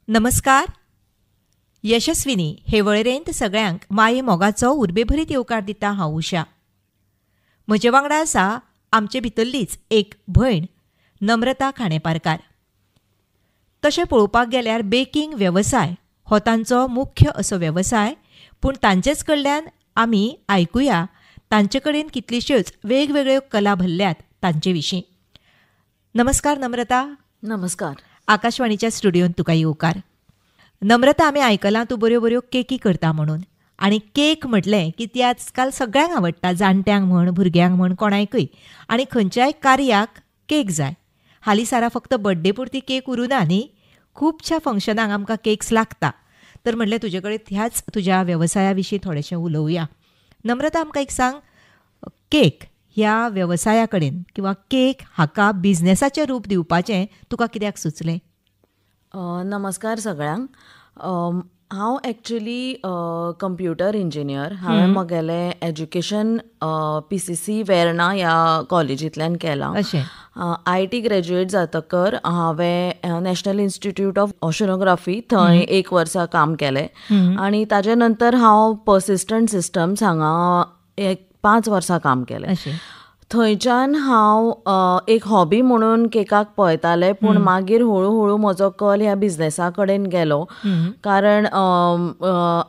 नमस्कार. यशस्विनी हे वळेरेंत सगळ्यांक माये मोगाचो उर्बेभरीत येवकार दिता हांव उशा. म्हजे वांगडा आसा आमचे भितरलीच एक भयण नम्रता खांडेपारकार. तशें पळोवपाक गेल्यार बेकिंग वेवसाय हो तांचो मुख्य असो वेवसाय, पूण तांचेच कडल्यान आमी आयकुया तांचे कडेन कितल्योश्योच वेगवेगळ्यो कला भल्ल्यात तांचे विशीं. नमस्कार नम्रता. नमस्कार. आकाशवाणीच्या स्टुडियोंत तुका येवकार. नम्रता, आमी आयकलां तूं बऱ्यो बऱ्यो केकी करता म्हणून, आनी केक म्हटलें की ती आजकाल सगळ्यांक आवडटा, जाणट्यांक म्हण, भुरग्यांक म्हण, कोणायकय. आनी खंयच्याय कार्याक केक जाय. हालींसारा फक्त बर्थडे पुरती केक उरूना न्ही, खुबशा फंक्शनाक आमकां केक्स लागता. तर म्हणलें तुजे कडेन ह्याच तुज्या वेवसाया विशीं थोडेंशें उलोवया. नम्रता, आमकां एक सांग, केक ह्या वेवसाया कडेन किंवा केक हाका बिझनेसाचें रूप दिवपाचें तुका कित्याक सुचलें? नमस्कार सगळ्यांक. हांव एक्चुली कंप्युटर इंजिनियर. हांवें म्हगेलें एज्युकेशन PCC वेर्ना ह्या कॉलेजींतल्यान केलां. IT ग्रॅज्युएट जातकर हांवें नॅशनल इन्स्टिट्यूट ऑफ ओशनोग्राफी थंय 1 वर्सा काम केलें. आनी ताजे नंतर हांव पर्सिस्टंट सिस्टम्स हांगा 5 वर्सां काम केलें. थंयच्यान हांव एक हॉबी म्हणून केकाक पळयतालें, पूण मागीर हळू हळू म्हजो कल ह्या बिझनेसा कडेन गेलो. कारण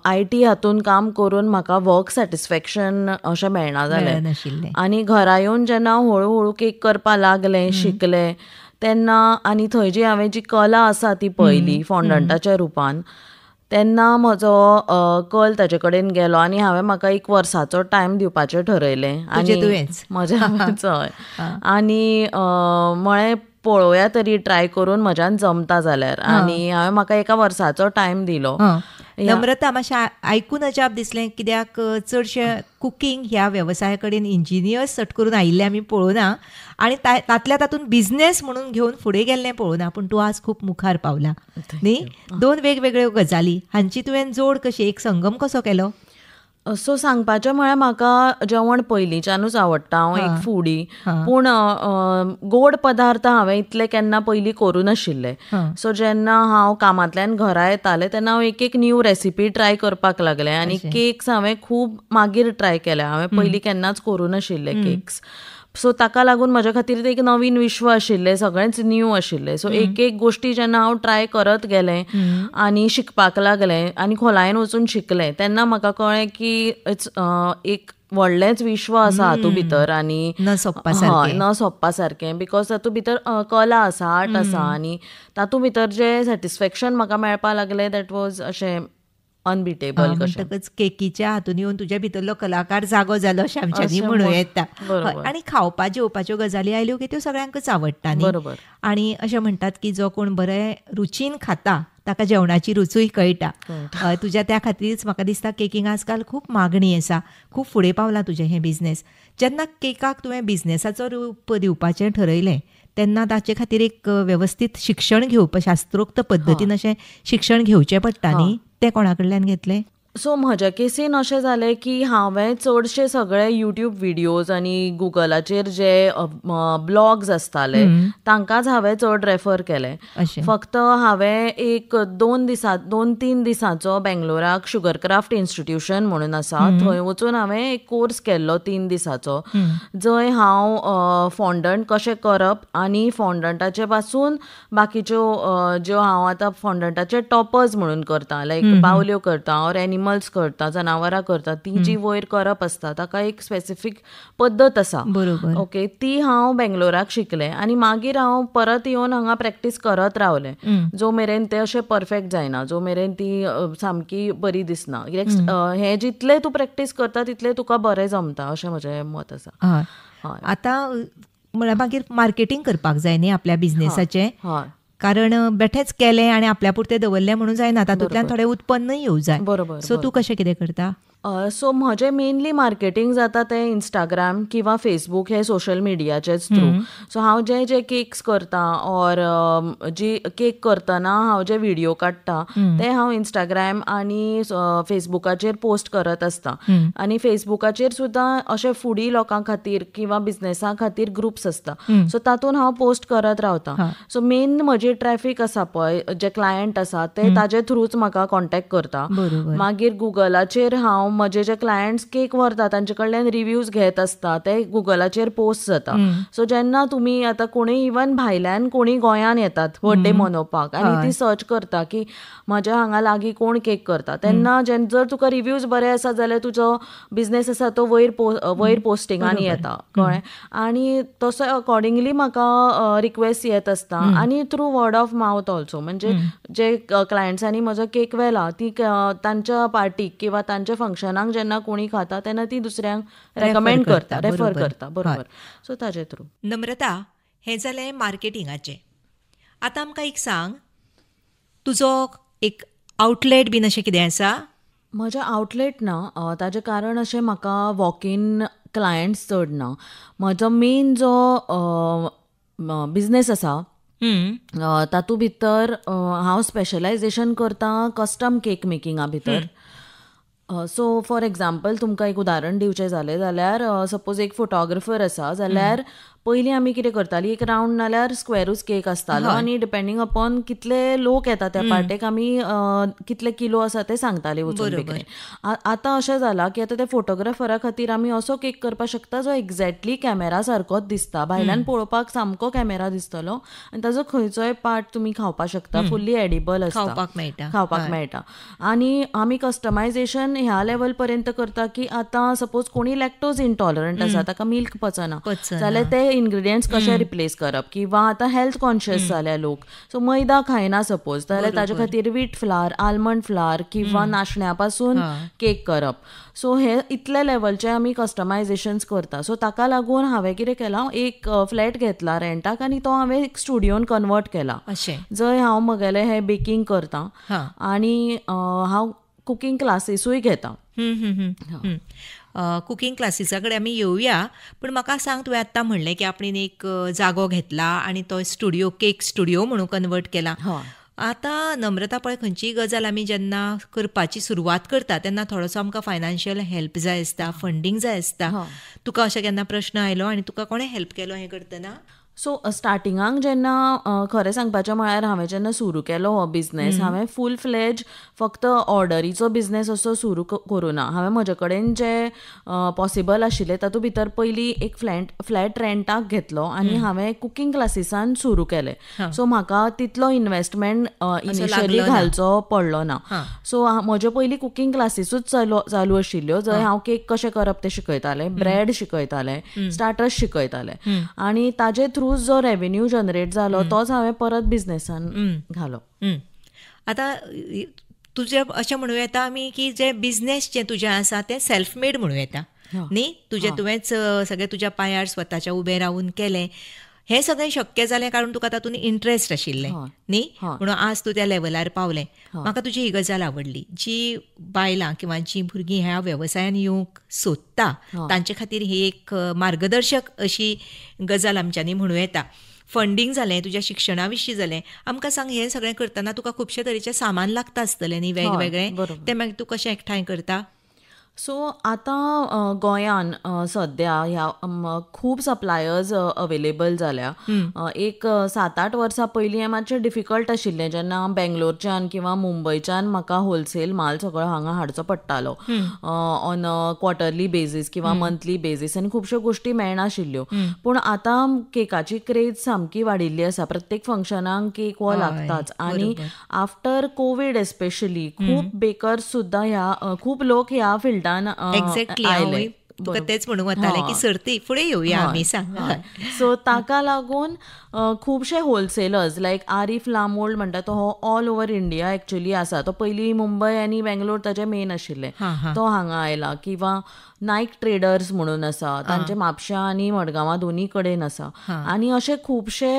IT हातून काम करून म्हाका वर्क सॅटिस्फॅक्शन अशें मेळना जालें. आनी घरा येवन जेन्ना हांव हळू हळू केक करपा लागलें, शिकलें, तेन्ना आनी थंय जी हांवें जी कला आसा ती पळयली फॉन्डंटाच्या रुपान, तेन्ना म्हजो कल ताजे कडेन गेलो आनी हांवें म्हाका 1 वर्साचो टायम दिवपाचें ठरयलें. आनी म्हजें आनी म्हळें पळोवया तरी ट्राय करून म्हज्यान जमता जाल्यार. आनी हांवें म्हाका 1 वर्साचो टायम दिलो. नम्रता, मातशें आयकून अजाप दिसलें, कित्याक चडशे कुकींग ह्या वेवसाया कडेन इंजिनियर्स सट करून आयिल्ले आमी पळोवना, आनी तांतल्या तातूंत बिझनेस म्हणून घेवन फुडें गेल्लें पळोवना. पूण तूं आज खूब मुखार पावला न्ही. 2 वेगवेगळ्यो गजाली, हांची तुवें जोड कशी, एक संगम कसो केलो? सो सांगपाचें म्हळ्यार म्हाका जेवण पयलींच्यानूच आवडटा. हांव एक फुडी, पूण गोड पदार्थ हांवें इतले केन्ना पयलीं करूं नाशिल्ले. सो जेन्ना हांव कामांतल्यान घरा येतालें तेन्ना हांव एक न्यू रेसिपी ट्राय करपाक लागलें. आनी केक्स हांवें खूब मागीर ट्राय केले. हांवें पयलीं केन्नाच करूं नाशिल्ले केक्स. सो ताका लागून म्हज्या खातीर ते एक नवीन विश्व आशिल्लें, सगळेंच न्यू आशिल्लें. सो एक गोश्टी जेन्ना हांव ट्राय करत गेलें आनी शिकपाक लागलें आनी खोलायेन वचून शिकलें, तेन्ना म्हाका कळ्ळें की एक व्हडलेंच विश्व आसा हातूंत भितर आनी न सोंपपा सारकें. बिकॉज तातूंत भितर कला आसा, आर्ट आसा, आनी तातूंत भितर जें सॅटिस्फॅक्शन म्हाका मेळपा लागलें दॅट वॉज अशें अनबिटेबल. म्हणटकच केकीच्या हातून येवन तुज्या भितरलो कलाकार जागो जालो अशें आमच्यांनी म्हणूं येता. आनी खावपा जेवपाच्यो गजाली आयल्यो की त्यो सगळ्यांकच आवडटा न्ही. आनी अशें म्हणटात की जो कोण बरें रुचीन खाता ताका जेवणाची रुचूय कळटा. तुज्या त्या खातीरच म्हाका दिसता केकींग आजकाल खूब मागणी आसा, खूब फुडें पावलां तुजें हें बिझनेस. जेन्ना केकाक तुवें बिझनेसाचो रूप दिवपाचें ठरयलें तेन्ना ताचे खातीर एक वेवस्थीत शिक्षण शास्त्रोक्त पद्दतीन अशें शिक्षण घेवचें पडटा न्ही. तें कोणा कडल्यान घेतलें? सो म्हज्या केसीन अशें जालें की हांवें चडशे सगळे युट्यूब व्हिडियोज आनी गुगलाचेर जे ब्लॉग्स आसताले तांकांच हांवें चड रेफर केलें. फक्त हांवें एक 2-3 दिसांचो बेंगलोराक शुगर क्राफ्ट इन्स्टिट्यूशन म्हणून आसा, थंय वचून हांवें एक कोर्स केल्लो 3 दिसांचो, जंय हांव फॉन्डंट कशें करप आनी फॉन्डंटाचे पासून बाकीच्यो ज्यो हांव आतां फॉन्डंटाचे टॉपर्स म्हणून करता, लायक बावल्यो करता ऑर एनिमल्स करता, जनावरां करता, ती जी वयर करप आसता ताका एक स्पेसिफीक पद्दत आसा. ओके, ती हांव बेंगलोराक शिकलें आनी मागीर हांव परत येवन हांगा प्रॅक्टीस करत रावलें, जो मेरेन तें अशें परफेक्ट जायना, जो मेरेन ती सामकी बरी दिसना. हें जितलें तूं प्रॅक्टीस करता तितलें तुका बरें जमता अशें म्हजें मत आसा. आतां म्हळ्यार मागीर मार्केटींग करपाक जाय न्ही आपल्या बिझनेसाचें. कारण बेठेंच केलें आनी आपल्या पुरतें दवरलें म्हणून जायना, तातूंतल्यान थोडें उत्पन्नय येवं जाय. सो तूं कशें कितें करता? सो म्हजें मेनली मार्केटींग जाता तें इंस्टाग्राम किंवा फेसबूक हे सोशल मिडियाचेच थ्रू. सो हांव जे केक्स करता ऑर जी केक करतना हांव जे व्हिडिओ काडटा ते हांव इंस्टाग्राम आनी फेसबुकाचेर पोस्ट करत आसता. आनी फेसबुकाचेर सुद्दां अशे फुडी लोकां खातीर किंवा बिझनेसा खातीर ग्रुप्स आसता. सो तातूंत हांव पोस्ट करत रावता. सो मेन म्हजी ट्रॅफिक आसा पळय, जे क्लायंट आसा ते ताजे थ्रूच म्हाका कॉन्टॅक्ट करता. मागीर गुगलाचेर हांव म्हजे जे क्लायंट्स केक व्हरता तांचे कडल्यान रिव्ह्यूज घेत आसता, ते गुगलाचेर पोस्ट जाता. सो जेन्ना तुमी आतां कोणीय इवन भायल्यान कोणी गोंयान येतात बर्थडे मनोवपाक आनी ती सर्च करता की म्हज्या हांगा लागीं कोण केक करता, तेन्ना जर तुका रिव्ह्यूज बरे आसा जाल्यार तुजो बिझनेस आसा तो वयर पोस्टिंगांनी येता, कळ्ळें. आनी तसो अकॉर्डिंगली म्हाका रिक्वेस्ट येत आसता. आनी through word of mouth also, म्हणजे जे क्लायंट्सांनी म्हजो केक व्हेला ती तांच्या पार्टीक किंवा तांच्या फंक्शनाक जेन्ना कोणी खाता तेन्ना ती दुसऱ्यांक रेकमेंड करता, रेफर करता. बरोबर. सो ताजे थ्रू. नम्रता, हें जालें मार्केटिंगाचें. आतां आमकां एक सांग, तुजो एक आउटलेट बीन अशें कितें आसा? म्हजें आउटलेट ना. ताजें कारण अशें म्हाका वॉक इन क्लायंट्स चड ना. म्हजो मेन जो बिझनेस आसा तातूं भितर हांव स्पेशलायजेशन करता कस्टम केक मेकिंगा भितर. सो फॉर एग्जाम्पल तुमकां एक उदाहरण दिवचें जालें जाल्यार सपोज एक फोटोग्राफर आसा जाल्यार पयलीं आमी कितें करतालीं, एक रावंड नाल्यार स्क्वेरूच केक आसतालो आनी डिपेंडींग अपॉन कितले लोक येता त्या पार्टेक आमी कितले किलो आसा ते सांगतालीं वचून बेकरेन. आतां अशें जालां की आतां त्या फोटोग्राफरा खातीर आमी असो केक करपाक शकता जो एक्झॅक्टली कॅमेरा सारकोच दिसता. भायल्यान पळोवपाक सामको कॅमेरा दिसतलो आनी ताजो खंयचोय पार्ट तुमी खावपाक शकता, फुल्ली एडिबल आसता, खावपाक मेळटा. आनी आमी कस्टमायजेशन ह्या लेवल पर्यंत करता की आतां सपोज कोणी लॅक्टोज इंटॉलरंट आसा, ताका मिल्क पचना जाल्यार ते इंग्रेडियंट्स कशे रिप्लेस करप. किंवा आतां हेल्थ कॉन्शियस जाल्या लोक, सो मैदा खायना सपोज जाल्यार ताजे खातीर वीट फ्लावर, आल्मंड फ्लावर किंवा नाशण्या पासून केक करप. सो हे इतले लेवलचे आमी कस्टमायजेशन्स करता. सो ताका लागून हांवें कितें केलां, एक फ्लॅट घेतला रेंटाक आनी तो हांवें एक स्टुडियोन कन्वर्ट केला, जंय हांव म्हगेलें हें बेकिंग करता आनी हांव कुकिंग क्लासीसूय घेता. कुकिंग क्लासीसा कडेन आमी येवया, पूण म्हाका सांग, तुवें आत्तां म्हणलें की आपणें एक जागो घेतला आनी तो स्टुडियो, केक स्टुडियो म्हणून कन्वर्ट केला. आतां नम्रता, पळय, खंयचीय गजाल आमी जेन्ना करपाची सुरवात करता तेन्ना थोडोसो आमकां फायनान्शियल हेल्प जाय आसता, फंडींग जाय आसता. तुका अशें केन्ना प्रश्न आयलो आनी तुका कोणें हेल्प केलो हें करतना? सो स्टार्टिंगाक जेन्ना खरें सांगपाचें म्हळ्यार हांवें जेन्ना सुरू केलो हो बिझनेस, हांवें फूल फ्लेज फक्त ऑर्डरीचो बिझनेस असो सुरू करूं ना. हांवें म्हजे कडेन जे पॉसिबल आशिल्लें तातूंत भितर पयलीं एक फ्लॅट रेंटाक घेतलो आनी हांवें कुकिंग क्लासीसान सुरू केलें. सो म्हाका तितलो इन्वेस्टमेंट इनिशियली घालचो पडलो ना. सो म्हज्यो पयलीं कुकिंग क्लासीसूच चालू आशिल्ल्यो, जंय हांव केक कशें करप तें शिकयतालें, ब्रेड शिकयतालें, स्टार्टर्स शिकयतालें आनी ताजे थ्रू जो रेव्हेन्यू जनरेट जालो तोच हांवें परत बिझनेसान घालो. आतां तुजें अशें म्हणूं येता आमी की जे बिझनेस जे तुजें आसा तें सेल्फ मेड म्हणूं येता न्ही. तुवेंच सगळें तुज्या पांयार स्वताच्या उबें रावून केलें. हें सगळें शक्य जालें कारण तुका तातूंत इंट्रस्ट आशिल्लें न्ही, म्हणून आज तूं त्या लेवलार पावलें. म्हाका तुजी ही गजाल आवडली. जी बायलां किंवा जी भुरगीं ह्या वेवसायान येवंक सोदता तांचे खातीर ही एक मार्गदर्शक अशी गजाल आमच्यांनी म्हणूं येता. फंडींग जालें, तुज्या शिक्षणा विशीं जालें. आमकां सांग, हें सगळें करतना तुका खुबशे तरेचें सामान लागता आसतलें न्ही, वेगवेगळें, तें मागीर तूं कशें एकठांय करता? सो आतां गोंयान सद्या ह्या खूब सप्लायर्स अवेलेबल जाल्या. एक 7-8 वर्सां पयलीं मातशें डिफिकल्ट आशिल्लें जेन्ना बेंगलोरच्यान किंवा मुंबयच्यान म्हाका होलसेल माल सगळो हांगा हाडचो पडटालो ऑन क्वॉर्टरली बेजीस किंवा मंथली बेजीस, आनी खुबश्यो गोश्टी मेळनाशिल्ल्यो. पूण आतां केकाची क्रेज सामकी वाडिल्ली आसा. प्रत्येक फंक्शनाक केक हो लागताच. आनी आफ्टर कोवीड एस्पेशली खूब बेकर्स सुद्दां खूब लोक ह्या फिल्डान एक्झॅक्टली तुका तेच म्हणूंक वतालें की सर्ती फुडें येवया आमी सांग. सो ताका लागून खुबशे होलसेलर्स लायक आरिफ लामोल्ड म्हणटा तो हो ऑल ओव्हर इंडिया एक्चुअली आसा. तो पयलीं मुंबय आनी बेंगलोर ताचे मेन आशिल्ले, तो हांगा आयला. किंवा नायक ट्रेडर्स म्हणून आसा, तांचे म्हापशा आनी मडगांवां दोनी कडेन आसा. आनी अशे खुबशे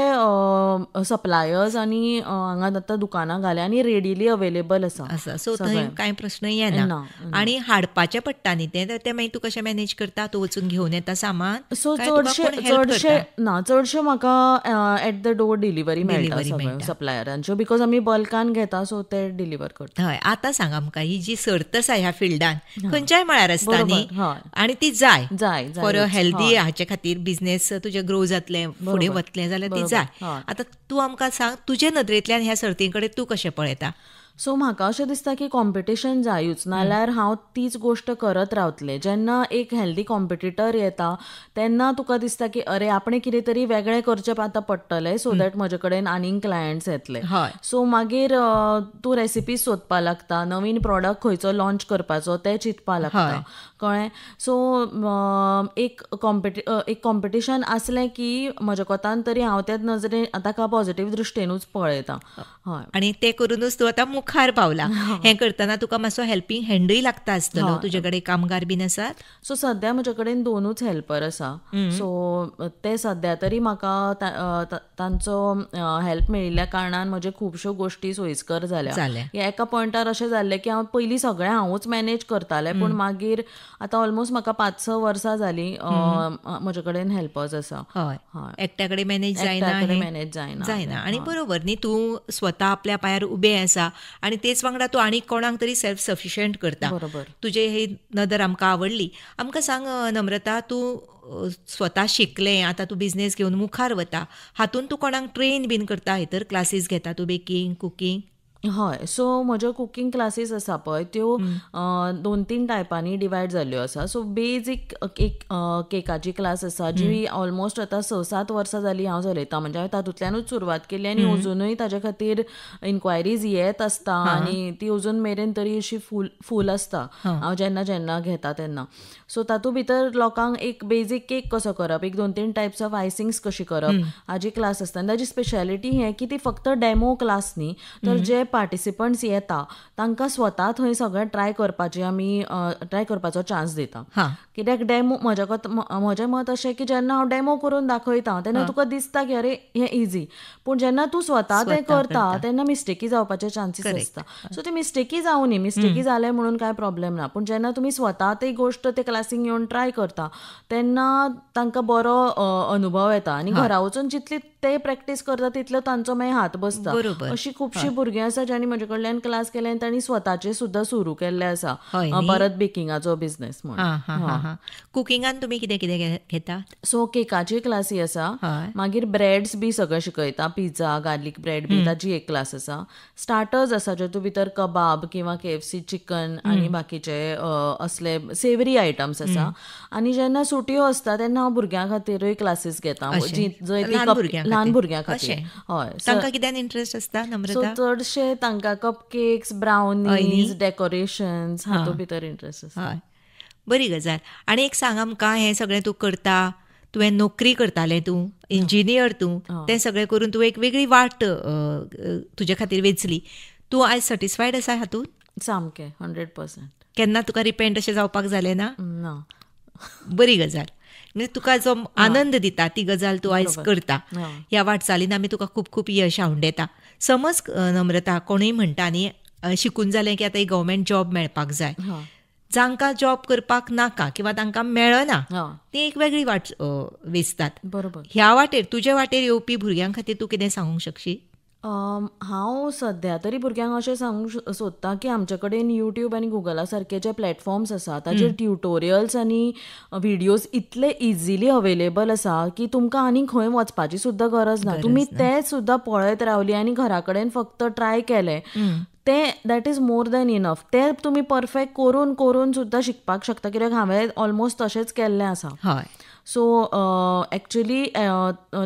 सप्लायर्स आनी हांगा आतां दुकानां घाल्या आनी रेडिली अवेलेबल आसा. सो थंय कांय प्रश्न येना. आनी हाडपाचें पडटा न्ही तें मागीर तूं कशें मॅनेज करता? तूं वचून घेवन येता सामान? सो चडशे म्हाका एट द डोर डिलिव्हरी मेळटा सगळ्यो सप्लायरांच्यो, बिकॉज आमी बल्कान घेता सो ते डिलिव्हर करता. हय, आतां सांग आमकां ही जी सर्त आसा ह्या फिल्डान खंयच्याय मळार आसता न्ही, आनी ती जाय फॉर अ हेल्दी हाचे खातीर बिझनेस तुजें ग्रो जातलें, फुडें वतलें जाल्यार ती जाय. आतां तूं आमकां सांग, तुजे नदरेंतल्यान ह्या सर्तीं कडेन तूं कशें पळयता? सो म्हाका अशें दिसता की कॉम्पिटिशन जायूच, नाल्यार हांव तीच गोश्ट करत रावतलें. जेन्ना एक हेल्दी कॉम्पिटिटर येता तेन्ना तुका दिसता की अरे आपणें कितें तरी वेगळें करचें आतां पडटलें सो दॅट म्हजे कडेन आनीक क्लायंट्स येतले. सो मागीर तूं रेसिपीज सोदपा लागता, नवीन प्रॉडक्ट खंयचो लॉन्च करपाचो तें चिंतपा लागता, कळ्ळें? सो एक कॉम्पिटिशन आसलें की म्हज्या कोतान तरी हांव त्या नजरेन ताका पॉझिटीव दृश्टेनूच पळयता. हय, आनी तें करूनच तूं आतां मुखार पावला. हें करतना तुका मातसो हेल्पींग हँडूय लागता आसतलो. तुजे कडेन कामगार बीन आसात? सो सद्या म्हजे कडेन 2च हेल्पर आसा. सो ते सद्या तरी म्हाका तांचो हेल्प मेळिल्ल्या कारणान म्हजे खुबश्यो गोश्टी सोयीस्कर जाल्या. एका पॉयंटार अशें जाल्लें की हांव पयलीं सगळें हांवूच मॅनेज करतालें, पूण मागीर आतां ऑलमोस्ट म्हाका 5-6 वर्सां जालीं म्हजे कडेन हेल्पर्स आसा. एकट्या कडेन मॅनेज जायना. आनी बरोबर न्ही, तूं स्वता आपल्या पांयार उबें आसा आनी तेच वांगडा तूं आनी कोणाक तरी सेल्फ सफिशियंट करता. तुजे ही नदर आमकां आवडली. आमकां सांग नम्रता, तूं स्वता शिकलें, आतां तूं बिझनेस घेवन मुखार वता, हातून तूं कोणाक ट्रेन बीन करता? हेतर क्लासीस घेता तूं बेकिंग, कुकिंग? हय, सो म्हज्यो कुकिंग क्लासीस आसा पळय त्यो 2-3 टायपांनी डिवायड जाल्ल्यो आसा. सो बेजीक एक केकाची क्लास आसा जी ऑलमोस्ट आतां 6-7 वर्सां जालीं हांव चलयतां. म्हणजे हांवें तातूंतल्यानूच सुरवात केली आनी अजुनूय ताजे खातीर इन्क्वायरीज येत आसता आनी ती अजून मेरेन तरी अशी फूल आसता हांव जेन्ना घेता तेन्ना. सो तातूंत भितर लोकांक एक बेजीक केक कसो करप, एक 2-3 टायप्स ऑफ आयसिंग्स कशी करप हाजी क्लास आसता. आनी ताजी स्पेशालिटी हें की ती फक्त डेमो क्लास न्ही, तर जे पार्टिसिपंट्स येता तांकां स्वता थंय सगळें ट्राय करपाचो चान्स दिता. कित्याक डेमो म्हजें मत अशें की जेन्ना हांव डेमो करून दाखयता तेन्ना तुका दिसता की अरे हें इजी, पूण जेन्ना तूं स्वता तें करता तेन्ना मिस्टेकी जावपाचे चान्सीस आसता. सो ती मिस्टेकी जावं न्ही, मिस्टेकी जाले म्हणून कांय प्रॉब्लेम ना, पूण जेन्ना तुमी स्वता ती गोश्ट ते क्लासीक येवन ट्राय करता तेन्ना तांकां बरो अनुभव येता आनी घरा वचून जितली ते प्रॅक्टीस करता तितलो तांचो मागीर हात बसता. अशीं खुबशीं भुरगीं आसा ज्यांनी म्हजे कडल्यान क्लास केले आनी तांणी स्वताचे सुद्दां सुरू केल्ले आसा परत बेकिंगाचो बिझनेस म्हणून. कुकिंगान तुमी कितें कितें घेतात? सो केकाची क्लासी आसा, मागीर ब्रेड्स बी सगळे शिकयता, पिझ्झा, गार्लीक ब्रेड बी ताची एक क्लास आसा. स्टार्टर्स आसा जेतूं भितर कबाब किंवा KFC चिकन आनी बाकीचे असले सेवरी आयटम्स आसा. आनी जेन्ना सुटयो आसता तेन्ना हांव भुरग्यां खातीरूय क्लासीस घेता, जंय ल्हान भुरग्यां खातीर. हय, तांकां कित्यान इंट्रस्ट आसता नम्रता? चडशे तांकां कप केक्स, ब्रावनीज, डेकोरेशन्स हातूंत भितर इंट्रस्ट आसता. बरी गजाल. आनी एक सांग आमकां, हें सगळें तूं करता, तुवें नोकरी करतालें, तूं इंजिनियर, तूं तें सगळें करून तूं एक वेगळी वाट तुजे खातीर वेंचली. तूं आयज सॅटिस्फायड आसा हातून? सामकें 100%. केन्ना तुका रिपेंट अशें जावपाक जालें ना? ना. बरी गजाल. म्हणजे तुका जो आनंद दिता ती गजाल तूं आयज करता. ह्या वाटचालीन आमी तुका खूब खूब यश हाडून येता. समज नम्रता कोणूय म्हणटा न्ही, शिकून जालें की आतां एक गव्हर्मेंट जॉब मेळपाक जाय, जांकां जॉब करपाक नाका किंवा तांकां मेळना, ती एक वेगळी वाट वेंचतात. बरोबर. ह्या वाटेर, तुजे वाटेर येवपी भुरग्यां खातीर तूं कितें सांगूंक शकशी? हांव सद्या तरी भुरग्यांक अशें सांगूंक सोदतां की आमचे कडेन यूट्यूब आनी गुगला सारके जे प्लॅटफॉर्म्स आसा ताचेर ट्युटोरियल्स आनी व्हिडियोज इतले इजिली अवेलेबल आसा की तुमकां आनी खंय वचपाची सुद्दां गरज ना. तुमी ते सुद्दां पळयत रावली आनी घरा कडेन फक्त ट्राय केलें तें that is more than enough. ते तुमी परफेक्ट करून सुद्दां शिकपाक शकता, कित्याक हांवें ऑलमोस्ट तशेंच केल्लें आसा. सो एक्चुली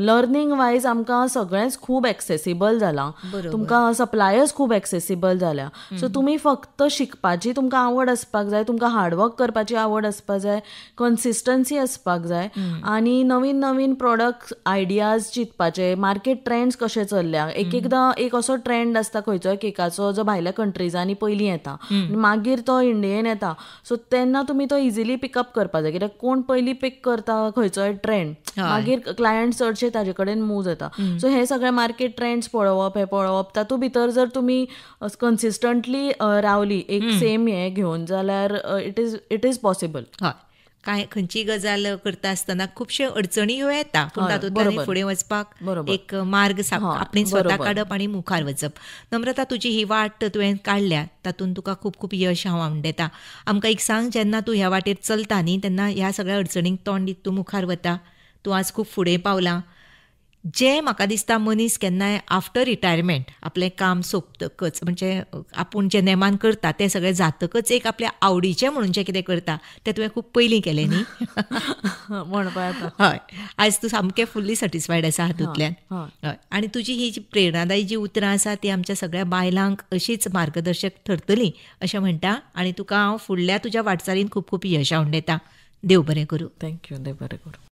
लर्निंग वायज आमकां सगळेंच खूब एक्सेसिबल जालां. तुमकां सप्लायर्स खूब एक्सेसिबल जाल्या. सो तुमी फक्त शिकपाची तुमकां आवड आसपाक जाय, तुमकां हार्डवर्क करपाची आवड आसपाक जाय, कन्सिस्टन्सी आसपाक जाय आनी नवीन नवीन प्रोडक्ट आयडियाज चिंतपाचे, मार्केट ट्रेंड्स कशे चल्ल्या. एकदां एक असो ट्रेंड आसता खंयचोय केकाचो जो भायल्या कंट्रीजांनी पयलीं येता आनी मागीर तो इंडियेन येता. सो तेन्ना तुमी तो इजिली पिकअप करपाक जाय, कित्याक कोण पयलीं पिक करता खंयचोय ट्रेंड, मागीर क्लायंट चडशे ताजे कडेन मूव जाता. सो हे सगळे मार्केट ट्रेंड्स पळोवप, हे पळोवप, तातूंत भितर जर तुमी कन्सिस्टंटली रावली एक सेम हे घेवन जाल्यार इट इज पॉसिबल. हय, काय खंयची गजाल करता आसतना खुबश्यो अडचणीयो येता, पूण तातूंतल्यान फुडें वचपाक एक मार्ग आपणे स्वता काडप आनी मुखार वचप. नम्रता, तुजी ही वाट तुवें काडल्या, तातूंत तुका खूब खूब यश हांव आंवडेतां. आमकां एक सांग, जेन्ना तूं ह्या वाटेर चलता न्ही तेन्ना ह्या सगळ्या अडचणींक तोंड दित तूं मुखार वता, तूं आज खूब फुडें पावलां. जे म्हाका दिसता मनीस केन्नाय आफ्टर रिटायरमेंट आपलें काम सोंपतकच, म्हणजे आपूण जे नेमान करता तें सगळें जातकच एक आपल्या आवडीचें म्हणून जें कितें करता तें तुवें खूब पयलीं केलें न्ही. म्हणपा येता. हय, आज तूं सामकें फुल्ली सॅटिस्फायड आसा हातूंतल्यान. हय, आनी तुजी ही जी प्रेरणादायी जी उतरां आसा ती आमच्या सगळ्या बायलांक अशीच मार्गदर्शक ठरतलीं अशें म्हणटा. आनी तुका हांव फुडल्या तुज्या वाटचालीन खूब खूब यश आंवडेतां. देव बरें करूं. थँक्यू. देव बरें करूं.